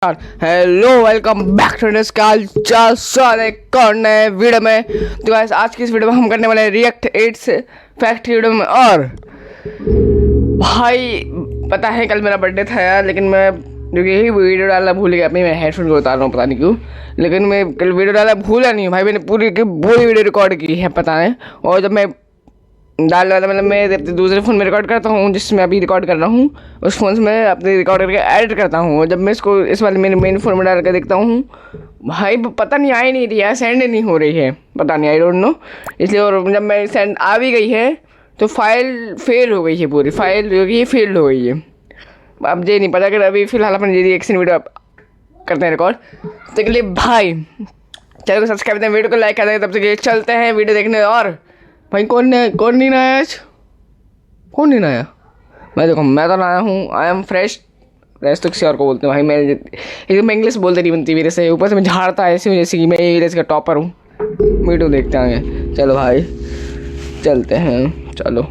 Hello welcome back to एक और नए वीडियो में। तो गाइस आज की इस वीडियो में हम करने वाले हैं रिएक्ट 8 से फैक्ट वीडियो में। और भाई पता है कल मेरा बर्थडे था यार, लेकिन मैं जो कि यही वीडियो डालना भूल गया। अपनी मैं हेडफोन को उतार रहा हूँ पता नहीं क्यों, लेकिन मैं कल वीडियो डालना भूला नहीं भाई। मैंने पूरी वीडियो रिकॉर्ड की है पता नहीं। और जब मैं डाल वाला मतलब मैं अपने दूसरे फ़ोन में रिकॉर्ड करता हूँ, जिसमें अभी रिकॉर्ड कर रहा हूँ, उस फ़ोन से मैं अपने रिकॉर्ड करके एडिट करता हूँ। और जब मैं इसको इस वाले मेरे मेन फ़ोन में डाल कर देखता हूँ भाई पता नहीं आ ही नहीं रही है, सेंड नहीं हो रही है, पता नहीं आई डोंट नो। इसलिए और जब मैं सेंड आ भी गई है तो फाइल फेल हो गई है, पूरी फाइल जो कि फेल हो गई है। अब ये नहीं पता कि अभी फ़िलहाल अपन ये रिएक्शन वीडियो करते हैं रिकॉर्ड। तो के लिए भाई चैनल को सब्सक्राइब करते हैं, वीडियो को लाइक करते हैं। तब तक चलते हैं वीडियो देखने। और भाई कौन नहीं आया आज? कौन नहीं आया? मैं तो आया हूँ। आई एम फ्रेश तो किसी और को बोलते हैं भाई। मैं इंग्लिश बोलते नहीं बनती मेरे से, ऊपर से मैं झाड़ता ऐसे हूँ जैसे कि मैं इंग्लिश का टॉपर हूँ। वीडियो देखते हैं, चलो भाई चलते हैं। चलो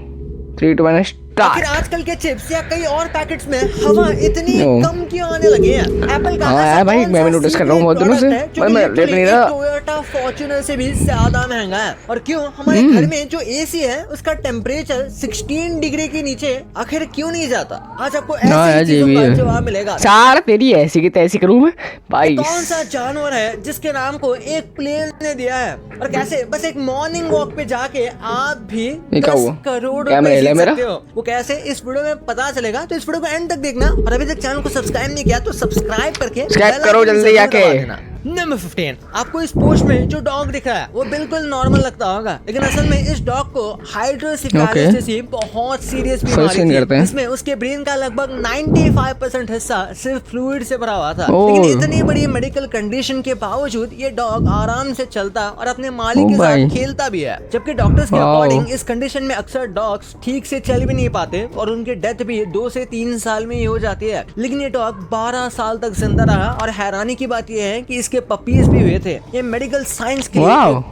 3 2 1 आखिर आजकल के चिप्स या कई और पैकेट्स में हवा इतनी कम क्यों आने लगी है? एप्पल का हाँ भाई मैं भी नोटिस कर रहा हूँ बहुत दिनों से, पर मैं रेट नहीं रहा। टोयोटा फॉर्च्यूनर से भी ज्यादा महंगा है। और क्यों हमारे घर में जो एसी है उसका टेम्परेचर 16 डिग्री के नीचे आखिर क्यों नहीं जाता? आज आपको ऐसी चीजों का जवाब मिलेगा। सार तेरी ऐसी की तैसी करूँ मैं भाई। कौन सा जानवर है जिसके नाम को एक प्लेन ने दिया है? और कैसे बस एक मॉर्निंग वॉक पे जाके आप भी 10 करोड़ रुपए जीत सकते हो? वो कैसे इस वीडियो में पता चलेगा, तो इस वीडियो को एंड तक देखना। और अभी तक चैनल को सब्सक्राइब नहीं किया तो सब्सक्राइब करके करो जल्दी आके। नंबर 15, आपको इस पोस्ट में जो डॉग दिख रहा है वो बिल्कुल नॉर्मल लगता होगा, लेकिन असल में इस डॉग को हाइड्रोसेफेलस जैसी बहुत सीरियस बीमारी थी। इसमें उसके ब्रेन का लगभग 95% हिस्सा सिर्फ फ्लूइड से भरा हुआ था। लेकिन इतनी बड़ी मेडिकल कंडीशन के बावजूद ये डॉग आराम से चलता और अपने मालिक के साथ खेलता भी है। जबकि डॉक्टर्स के अकॉर्डिंग इस कंडीशन में अक्सर डॉग्स ठीक से चल भी नहीं पाते और उनकी डेथ भी 2 से 3 साल में ही हो जाती है। लेकिन ये डॉग 12 साल तक जिंदा रहा। और हैरानी की बात यह है कि इसके पपीज भी हुए थे। ये मेडिकल साइंस के लिए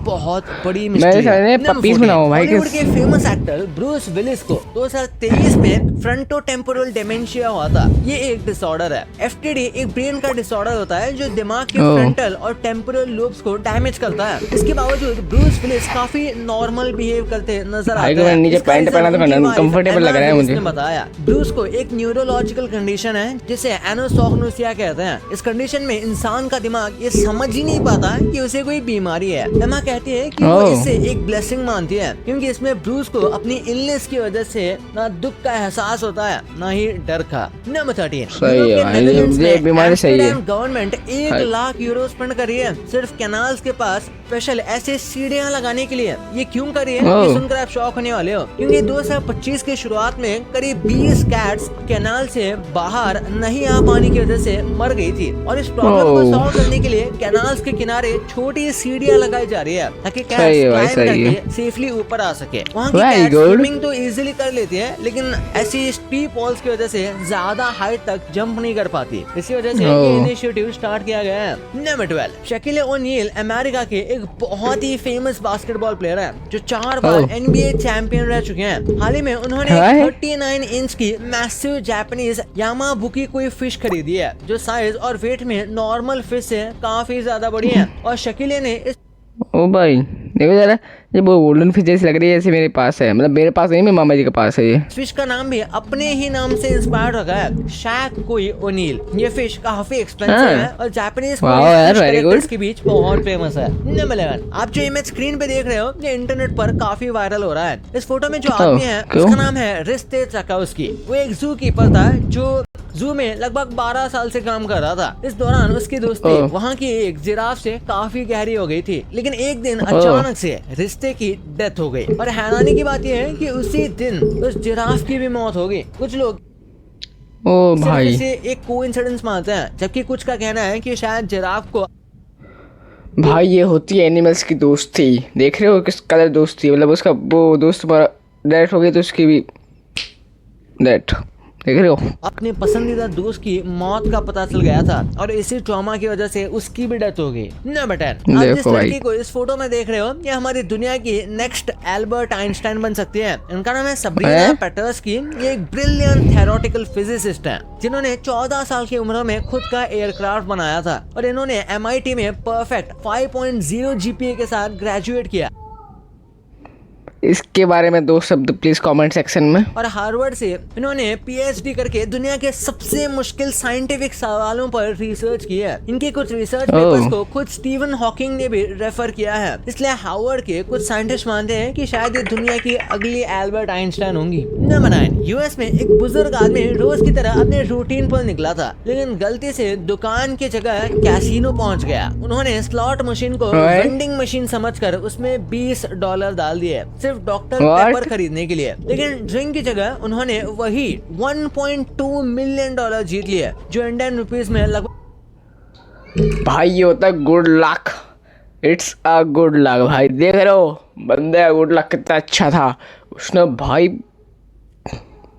बहुत बड़ी मिस्ट्री है। बॉलीवुड के फेमस एक्टर ब्रूस विलिस को 2023 में फ्रंटोटेम्पोरल डिमेंशिया हुआ था। ये एक डिसऑर्डर है। एफटीडी एक ब्रेन का डिसऑर्डर होता है जो दिमाग के फ्रंटल और टेम्पोरल लोब्स को डैमेज करता है। इसके बावजूद ब्रूस विलिस काफी नॉर्मल बिहेव करते नजर आते हैं। नीचे पैंट पहना तो कंफर्टेबल लग रहा है मुझे। बताया ब्रूस को एक न्यूरोलॉजिकल कंडीशन है जिसे एनोसोग्नोसिया कहते हैं। इस कंडीशन में इंसान का दिमाग ये समझ ही नहीं पाता कि उसे कोई बीमारी है। एमा कहती है कि वो इसे एक ब्लेसिंग मानती है, क्योंकि इसमें ब्रूस को अपनी इलनेस की वजह से ना दुख का एहसास होता है ना ही डर का। Number 13, government 1 lakh euro spend कर रही है सिर्फ कैनाल्स के पास स्पेशल ऐसे सीढ़ियाँ लगाने के लिए। ये क्यों कर रही है ये सुनकर आप शॉक होने वाले हो, क्योंकि 2025 के शुरुआत में करीब 20 कैट्स कैनाल से बाहर नहीं आ पाने की वजह से मर गई थी। और इस प्रॉब्लम को सॉल्व करने के लिए कैनाल्स के किनारे छोटी सीढ़ियाँ लगाई जा रही है ताकि कैट्स क्लाइंब करके सेफली ऊपर आ सके। वहाँ की कैट्स स्विमिंग तो इजीली कर लेती है, लेकिन ऐसी स्टीप वॉल्स की वजह से ज्यादा हाइट तक जंप नहीं कर पाती। इसी वजह से ये इनिशिएटिव स्टार्ट किया गया है। नंबर 12, शकील ओनील अमेरिका के एक बहुत ही फेमस बास्केटबॉल प्लेयर है जो 4 बार NBA चैंपियन रह चुके हैं। हाल ही में उन्होंने 39 इंच की मैसिव जापानीज यामाबुकी कोई फिश खरीदी है जो साइज और वेट में नॉर्मल फिश से काफी ज्यादा बड़ी है। और शकीले ने इस ओ भाई देखो जरा, ये वो गोल्डन फिश जैसी लग रही है, जैसे मेरे पास है। मतलब मेरे पास नहीं, मेरे मामा जी के पास है। ये फिश का नाम भी अपने ही नाम से इंस्पायर्ड होगा है, शैक कोई ओनील। ये फिश काफी एक्सपेंसिव है और जापानीज कैरेक्टर्स के बीच बहुत फेमस है। नंबर 11, आप जो इमेज स्क्रीन पे देख रहे हो ये इंटरनेट पर काफी वायरल हो रहा है। इस फोटो में जो आदमी है उसका नाम है रिस्ते चाकाउस्की। वो एक जू कीपर था जो जू में लगभग 12 साल से काम कर रहा था। इस दौरान उसकी दोस्ती वहाँ की एक जिराफ से काफी गहरी हो गई थी, लेकिन एक दिन अचानक से रिश्ते की डेथ हो गई। और हैरानी की बात यह है कि उसी दिन उस जिराफ की भी मौत हो गई। कुछ लोग भाई इसे एक कोइंसिडेंस मानते हैं, जबकि कुछ का कहना है कि शायद जिराफ को भाई ये होती है एनिमल्स की दोस्ती। देख रहे हो किस कलर दोस्ती, मतलब उसका वो दोस्त डेथ हो गई तो उसकी भी डेथ देख रहे हो। अपने पसंदीदा दोस्त की मौत का पता चल गया था और इसी ट्रॉमा की वजह से उसकी भी डेथ हो गई। नंबर 10, आप जिस देखो भाई। लड़की को इस फोटो में देख रहे हो ये हमारी दुनिया की नेक्स्ट एल्बर्ट आइंस्टाइन बन सकती है। इनका नाम है सबरीना पेटर्सकी। ये एक ब्रिलियंट थ्योरेटिकल फिजिसिस्ट है जिन्होंने 14 साल की उम्र में खुद का एयरक्राफ्ट बनाया था और इन्होंने MIT में परफेक्ट 5.0 GPA के साथ ग्रेजुएट किया इसके बारे में 2 शब्द प्लीज कमेंट सेक्शन में। और हार्वर्ड से इन्होंने PhD करके दुनिया के सबसे मुश्किल साइंटिफिक सवालों पर रिसर्च किया है। इनके कुछ रिसर्च पेपर्स को खुद स्टीवन हॉकिंग ने भी रेफर किया है। इसलिए हार्वर्ड के कुछ साइंटिस्ट मानते हैं कि शायद ये दुनिया की अगली एल्बर्ट आइंस्टाइन होंगी। नंबर 9, यूएस में एक बुजुर्ग आदमी रोज की तरह अपने रूटीन पर निकला था, लेकिन गलती से दुकान की जगह कैसीनो पहुंच गया। उन्होंने स्लॉट मशीन को वेंडिंग मशीन समझकर उसमें $20 डाल दिए सिर्फ डॉक्टर पेपर खरीदने के लिए, लेकिन ड्रिंक की जगह उन्होंने वही $1.2 मिलियन जीत लिए, जो इंडियन रुपीस में लगभग भाई ये होता है good luck. It's a good luck भाई। देख रहे हो बंदे का गुड लक कितना अच्छा था। उसने भाई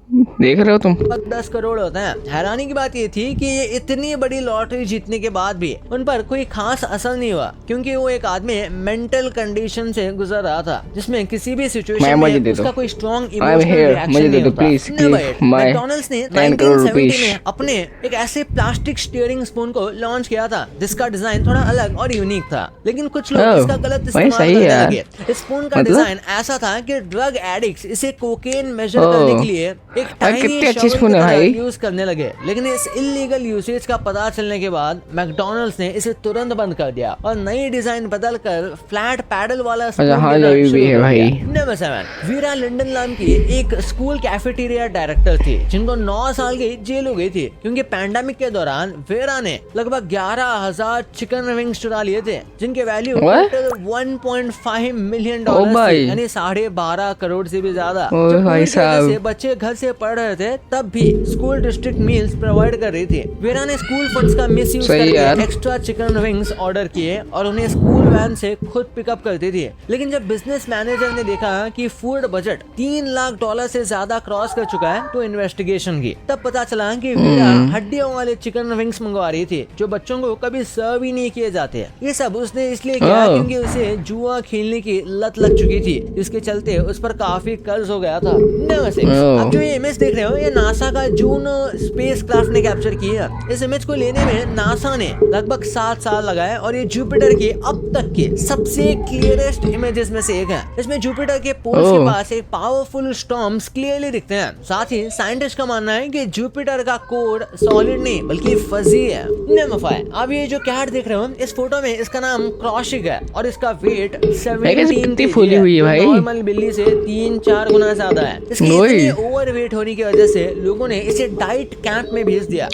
देख रहे हो तुम 10 करोड़ होते हैं। हैरानी की बात ये थी कि ये इतनी बड़ी लॉटरी जीतने के बाद भी उन पर कोई खास असर नहीं हुआ, क्योंकि वो एक आदमी मेंटल कंडीशन से गुजर रहा था जिसमें किसी भी सिचुएशन में उसका कोई स्ट्रॉन्ग इमोशनल रिएक्शन नहीं होता। मैकडॉनल्ड्स ने 1970 में अपने एक ऐसे प्लास्टिक स्टीयरिंग स्पून को लॉन्च किया था जिसका डिजाइन थोड़ा अलग और यूनिक था, लेकिन कुछ लोग इसका गलत इस्तेमाल करने लगे। इस स्पून का डिजाइन ऐसा था कि ड्रग एडिक्ट्स इसे कोकेन मेजर करने के लिए एक कितनी अच्छी स्पून है भाई यूज करने लगे, लेकिन इस इलीगल यूसेज का पता चलने के बाद मैकडॉनल्ड्स ने इसे तुरंत बंद कर दिया और नई डिजाइन बदलकर फ्लैट पैडल वाला स्पून भी है भाई। नंबर 7, वीरा लिंडन नाम की एक स्कूल कैफेटेरिया डायरेक्टर थी जिनको 9 साल की जेल हो गई थी, क्योंकि पैंडेमिक के दौरान वीरा ने लगभग 11,000 चिकन विंग्स चुरा लिए थे जिनके वैल्यू 1.5 मिलियन यानी 12.5 करोड़ से भी ज्यादा। बच्चे घर से पढ़ रहे थे तब भी स्कूल डिस्ट्रिक्ट मील्स प्रोवाइड कर रही थी। वीरा ने स्कूल फंड्स का मिसयूज करके एक्स्ट्रा चिकन विंग्स ऑर्डर किए और उन्हें स्कूल वैन से खुद पिकअप करती थी, लेकिन जब बिजनेस मैनेजर ने देखा कि फूड बजट $3 लाख से ज्यादा क्रॉस कर चुका है तो इन्वेस्टिगेशन की। तब पता चला कि वीरा हड्डियों वाले चिकन विंग्स मंगवा रही थी जो बच्चों को कभी सर्व ही नहीं किए जाते। ये सब उसने इसलिए किया क्योंकि उसे जुआ खेलने की लत लग चुकी थी, जिसके चलते उस पर काफी कर्ज हो गया था। नंबर 6, अब जो ये इमेज देख रहे हो ये नासा का जूनो स्पेसक्राफ्ट ने कैप्चर की है। इस इमेज को लेने में नासा ने लगभग 7 साल लगाए और ये जुपिटर की अब तक की सबसे क्लियरेस्ट इमेजेस में से एक है। इसमें जुपिटर के पोल्स के पास एक पावरफुल स्टॉर्म्स क्लियरली दिखते हैं। साथ ही साइंटिस्ट का मानना है कि जुपिटर का कोर सॉलिड नहीं बल्कि फजी है। नंबर 5, अब ये जो कैट देख रहे हो इस फोटो में इसका नाम क्रॉशिक है और इसका वेट 17 फूली हुई है भाई, नॉर्मल बिल्ली से 3-4 गुना ज्यादा है। इसकी ओवरवेट होने की वजह से लोगों ने इसे डाइट कैंप में भेज दिया।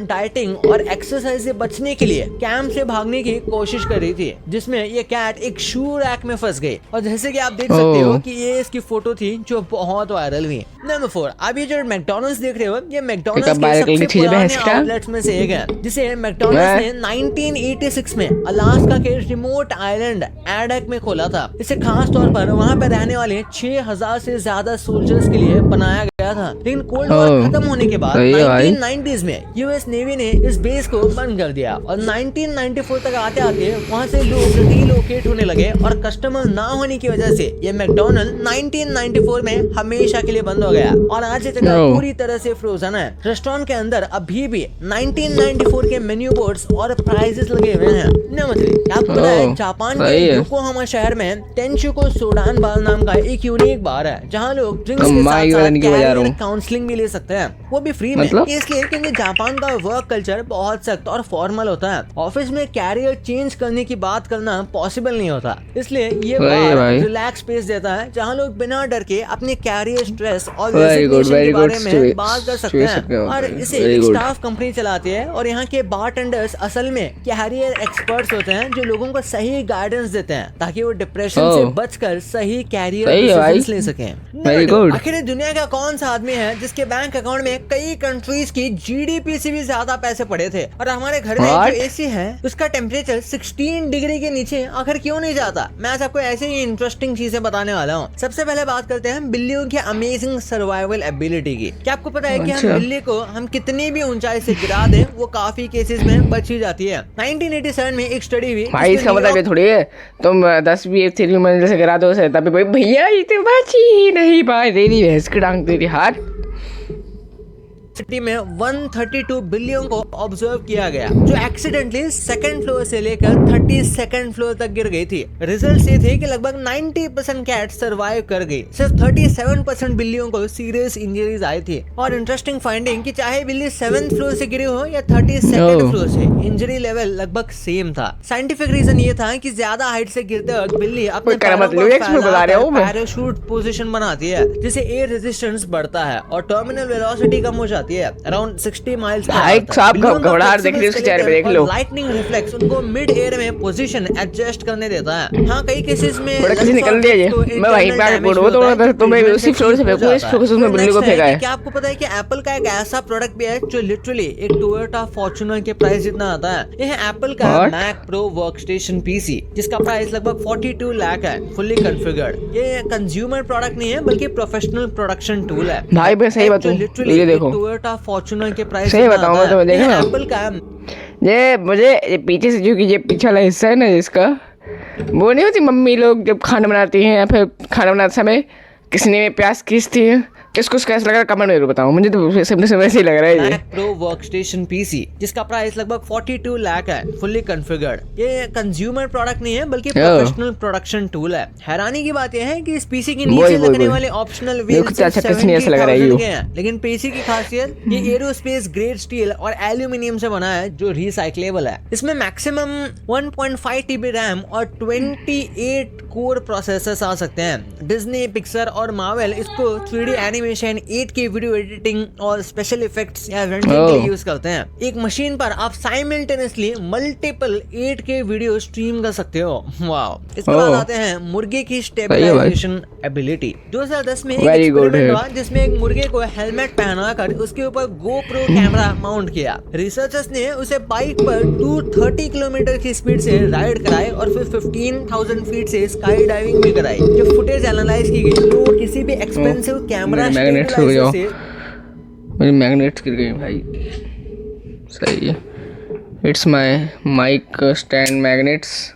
डाइटिंग और एक्सरसाइज से बचने के लिए कैंप से भागने की कोशिश कर रही थी, जिसमें ये कैट एक शू रैक में फंस गई और जैसे कि आप देख सकते हो कि ये इसकी फोटो थी जो बहुत वायरल हुई। नंबर 4, अब ये जो मैकडॉनल्ड्स देख रहे हो ये मैकडॉनल्ड्स के सबसे पुराने आउटलेट्स में से एक है, जिसे मैकडॉनल्ड्स ने 1986 में अलास्का के रिमोट आइलैंड एडक में खोला था। इसे खास तौर पर वहाँ पे रहने वाले 6,000 से ज्यादा सोल्जर्स के लिए बनाया गया था, लेकिन कोल्ड वॉर खत्म होने के बाद 1990s में यूएस नेवी ने इस बेस को बंद कर दिया और 1994 तक आते आते वहाँ से लोग रिलोकेट होने लगे और कस्टमर ना होने की वजह से ये मैकडॉनल्ड 1994 में हमेशा के लिए बंद हो गया और आज ये जगह पूरी तरह से फ्रोजन है। रेस्टोरेंट के अंदर अभी भी 1994 के मेन्यू बोर्ड्स और प्राइजेस लगे हुए हैं। नंबर 3, आपको पता है जापान के योकोहामा शहर में टेंशुको सोडान बार नाम का एक यूनिक बार है जहाँ लोग ड्रिंक्स के साथ काउंसलिंग भी ले सकते हैं, वो भी फ्री में। इसलिए क्योंकि जापान का वर्क कल्चर बहुत सख्त और फॉर्मल होता है। ऑफिस में कैरियर चेंज करने की बात करना पॉसिबल नहीं होता, इसलिए ये बार रिलैक्स स्पेस देता है जहाँ लोग बिना डर के अपने कैरियर स्ट्रेस और रेजिग्नेशन के बारे में बात कर सकते हैं। और इसे स्टाफ कंपनी चलाती है और यहाँ के बारटेंडर्स असल में कैरियर एक्सपर्ट्स होते हैं जो लोगों को सही गाइडेंस देते हैं ताकि वो डिप्रेशन से बचकर सही कैरियर डिसीजंस ले सकें। आखिर दुनिया का कौन सा आदमी है जिसके बैंक अकाउंट में कई कंट्रीज की जीडीपी से भी ज्यादा पैसे पड़े थे, और हमारे घर में जो एसी है उसका टेम्परेचर 16 डिग्री के नीचे आखिर क्यों नहीं जाता। मैं आज आपको ऐसे ही इंटरेस्टिंग चीजें बताने वाला हूँ। सबसे पहले बात करते हैं बिल्लियों की अमेजिंग सर्वाइवल एबिलिटी की। क्या आपको पता है कि हम बिल्ली को हम कितनी भी ऊंचाई से गिरा दें वो काफी केसेस में बच ही जाती है। 1987 में एक स्टडी हुई। भाई इसका मतलब ये थोड़ी है तुम 10-20 मंजिल से गिरा दो उसे तभी भैया ये तो बची ही नहीं पाए, तेरी भैंस की टांग तेरी हाथ। सिटी में 132 बिल्लियों को ऑब्जर्व किया गया जो एक्सीडेंटली सेकंड फ्लोर से लेकर 32nd फ्लोर तक गिर गई थी। रिजल्ट ये थे कि लगभग 90% कैट सर्वाइव कर गई, सिर्फ 37% बिल्लियों को सीरियस इंजरीज आई थी। और इंटरेस्टिंग फाइंडिंग कि चाहे बिल्ली 7th फ्लोर से गिरी हो या 32nd फ्लोर से, इंजरी लेवल लगभग सेम था। साइंटिफिक रीजन ये था कि ज्यादा हाइट से गिरते वक्त बिल्ली अपने पैराशूट पोजीशन बनाती है जिससे एयर रेजिस्टेंस बढ़ता है और टर्मिनल वेलोसिटी कम हो जाती है अराउंड 60 माइल्स लाइटनिंग रिफ्लेक्स उनको मिड एयर में पोजीशन एडजस्ट करने देता है। हाँ, कई केसेस में निकल मैं वहीं पे तुम्हें उसी फ्लोर से फेंकूं, इस फ्लोर से उसमें बिल्ली को फेंका है। क्या आपको पता है कि एप्पल का एक ऐसा प्रोडक्ट भी है जो लिटरली एक टोयोटा फॉर्च्यूनर के प्राइस जितना आता है। यह है एप्पल का मैक प्रो वर्कस्टेशन पीसी जिसका प्राइस लगभग 42 लाख है, फुल्ली कॉन्फ़िगर्ड। ये कंज्यूमर प्रोडक्ट नहीं है बल्कि प्रोफेशनल प्रोडक्शन टूल है। भाई मैं सही बताऊं, ये देखो टोयोटा फॉर्च्यूनर के प्राइस सही बताऊं मैं तो देखो ना, एप्पल का ये मुझे ये पीछे से जो कि ये पीछे वाला हिस्सा है ना जिसका, वो नहीं होती मम्मी लोग जब खाना बनाती हैं या फिर खाना बनाते समय किसी ने प्याज खींचती है, किसको कैसा लग रहा है कमेंट में बताओ, मुझे तो सबने से वैसे ही लग रहा है। ये प्रो वर्कस्टेशन पीसी जिसका प्राइस लगभग 42 लाख है, फुल्ली कॉन्फ़िगर्ड। ये कंज्यूमर प्रोडक्ट नहीं है बल्कि प्रोफेशनल प्रोडक्शन टूल है। हैरानी की बात यह है कि इस पीसी के नीचे लगने वाले ऑप्शनल व्हील्स हैं, लेकिन पीसी की खासियत ये एरोस्पेस ग्रेड स्टील और एल्यूमिनियम से बना है जो रिसाइक्लेबल है। इसमें मैक्सिमम 1.5 TB रैम और 28 कोर प्रोसेसर्स आ सकते हैं। डिज्नी, पिक्सर और मार्वल इसको 3D animation, 8K video editing और स्पेशल इफेक्ट्स या रेंडरिंग के लिए यूज करते हैं। एक मशीन पर आप simultaneously multiple 8K video stream कर सकते हो। वाह। इसके बाद आते हैं मुर्गे की स्टेबलाइजेशन एबिलिटी। 2010 में एक एक्सपेरिमेंट हुआ जिसमें एक मुर्गे को हेलमेट पहनाकर उसके ऊपर GoPro कैमरा माउंट किया। रिसर्चर्स ने उसे बाइक पर 230 किलोमीटर की स्पीड से राइड कराई और फिर 15,000 फीट से स्काई डाइविंग भी कराई। जब फुटेज एनालाइज की गई तो किसी भी एक्सपेंसिव कैमरा स्टेबलाइजर से मेरे मैग्नेट्स गिर गए भाई। सही है, it's my mic stand magnets.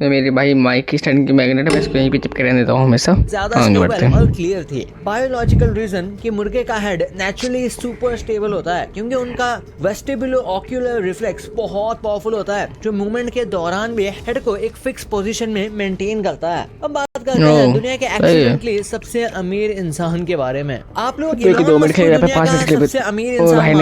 मेरे भाई माइक की स्टैंड की मैग्नेट है, मैं इसको यहीं पे चिपके रहने देता हूँ हमेशा। ज्यादा स्टेबल और क्लियर थी। बायोलॉजिकल रीजन कि मुर्गे का हेड नेचुरली सुपर स्टेबल होता है क्योंकि उनका वेस्टिबुलो ऑक्यूलर रिफ्लेक्स बहुत पावरफुल होता है जो मूवमेंट के दौरान भी हेड को एक फिक्स पोजीशन में मेंटेन करता है। अब बात करते हैं दुनिया के एक्सीडेंटली सबसे अमीर इंसान के बारे में। आप लोग सबसे अमीर इंसान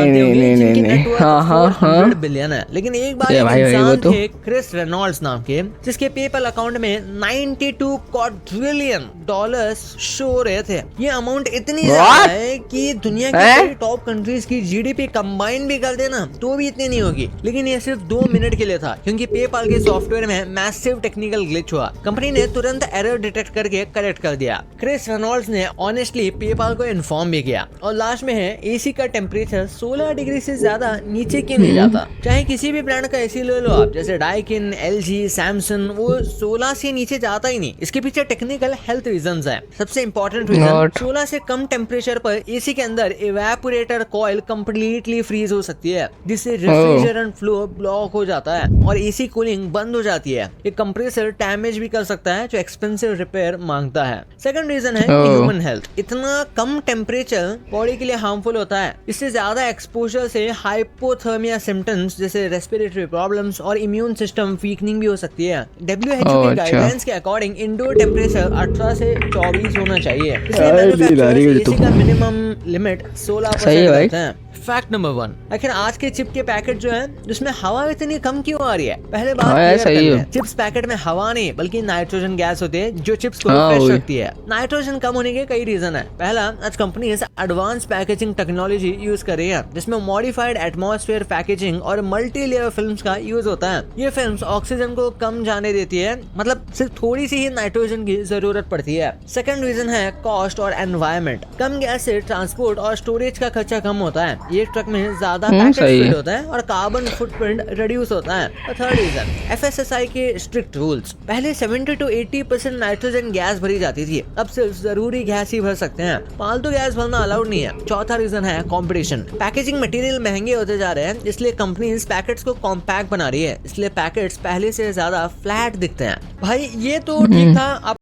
बिलियन है, लेकिन एक बार इंसान थे क्रिस रेनॉल्ड्स नाम के जिसके पेपल अकाउंट में 92 क्वाड्रिलियन डॉलर्स शो हो रहे थे। ये अमाउंट इतनी ज्यादा है कि दुनिया की टॉप कंट्रीज की जीडीपी कंबाइन भी कर देना तो भी इतनी नहीं होगी। लेकिन ये सिर्फ 2 मिनट के लिए था क्योंकि पेपाल के सॉफ्टवेयर में मैसिव टेक्निकल ग्लिच हुआ। कंपनी ने तुरंत एरर डिटेक्ट करके करेक्ट कर दिया। क्रिस रेनॉल्ड्स ने ऑनेस्टली पेपाल को इन्फॉर्म भी किया। और लास्ट में है एसी का टेम्परेचर 16 डिग्री से ज्यादा नीचे क्यों नहीं जाता। चाहे किसी भी ब्रांड का एसी ले लो आप, जैसे डाइकिन, LG, सैमसंग, वो 16 से नीचे जाता ही नहीं। इसके पीछे टेक्निकल हेल्थ रीजंस हैं। सबसे इंपॉर्टेंट रीजन 16 से कम टेम्परेचर पर एसी के अंदर इवेपोरेटर कॉइल कंप्लीटली फ्रीज हो सकती है जिससे रेफ्रिजरेंट फ्लो ब्लॉक हो जाता है और एसी कूलिंग बंद हो जाती है। ये कंप्रेसर डैमेज भी कर सकता है जो एक्सपेंसिव रिपेयर मांगता है। सेकंड रीजन है ह्यूमन हेल्थ। इतना कम टेम्परेचर बॉडी के लिए हार्मफुल होता है। इससे ज्यादा एक्सपोजर से हाइपोथर्मिया सिम्टम्स जैसे रेस्पिरेटरी प्रॉब्लम्स और इम्यून सिस्टम वीकनिंग भी हो सकती है। WHO के गाइडलाइंस के अकॉर्डिंग इंडोर टेम्परेचर 18 से 24 होना चाहिए। इसलिए मैन्युफैक्चरर्स एसी का मिनिमम लिमिट 16% रखते हैं। फैक्ट नंबर 1, आखिर आज के चिप के पैकेट जो है उसमें हवा इतनी कम क्यों आ रही है? पहले बात हाँ, clear सही कर है। लें। चिप्स पैकेट में हवा नहीं बल्कि नाइट्रोजन गैस होती है जो चिप्स को हाँ, फ्रेश वही। रखती है। नाइट्रोजन कम होने के कई रीजन है। पहला, आज company advance packaging technology use कर रही है जिसमें मॉडिफाइड एटमॉस्फेयर पैकेजिंग और मल्टी लेयर फिल्म्स का यूज होता है। ये फिल्म्स ऑक्सीजन को कम जाने देती है, मतलब सिर्फ थोड़ी सी ही नाइट्रोजन की जरूरत पड़ती है। सेकंड रीजन है कॉस्ट और एनवायरमेंट। कम गैस से ट्रांसपोर्ट और स्टोरेज का खर्चा कम होता है। ये ट्रक में ज्यादा पैकेट सही है। फिट होता है और कार्बन फुटप्रिंट रिड्यूस होता है। और थर्ड रीजन, एफएसएसआई के स्ट्रिक्ट रूल्स। पहले 70 to 80% नाइट्रोजन गैस भरी जाती थी, अब सिर्फ जरूरी गैस ही भर सकते हैं। फालतू गैस भरना अलाउड नहीं है। चौथा रीजन है कंपटीशन। पैकेजिंग मटेरियल महंगे होते जा रहे हैं, इसलिए कंपनीज पैकेट्स को कॉम्पैक्ट बना रही है, इसलिए पैकेट्स पहले से ज्यादा फ्लैट दिखते हैं। भाई ये तो ठीक था।